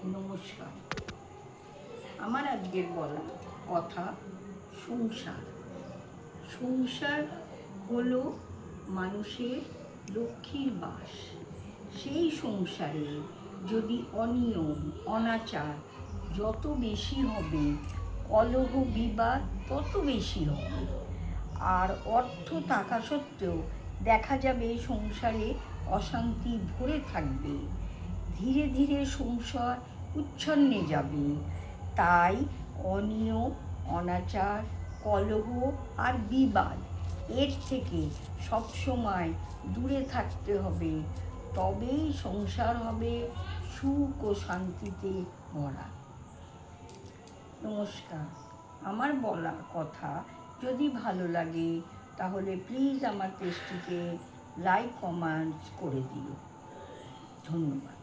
নমস্কার। আমার আজকের বলা কথা সংসার। সংসার হলো মানুষের লক্ষ্মীর বাস। সেই সংসারে যদি অনিয়ম অনাচার যত বেশি হবে, কলহ বিবাদ তত বেশি হবে। আর অর্থ থাকা সত্ত্বেও দেখা যাবে সংসারে অশান্তি ভরে থাকবে। ধীরে ধীরে সংসার উচ্ছন্নে যাবে। তাই অনিয়ম অনাচার কলহ আর বিবাদ এর থেকে সবসময় দূরে থাকতে হবে। তবেই সংসার হবে সুখ ও শান্তিতে ভরা। নমস্কার। আমার বলা কথা যদি ভালো লাগে তাহলে প্লিজ আমার পেজটিকে লাইক কমেন্টস করে দিও। ধন্যবাদ।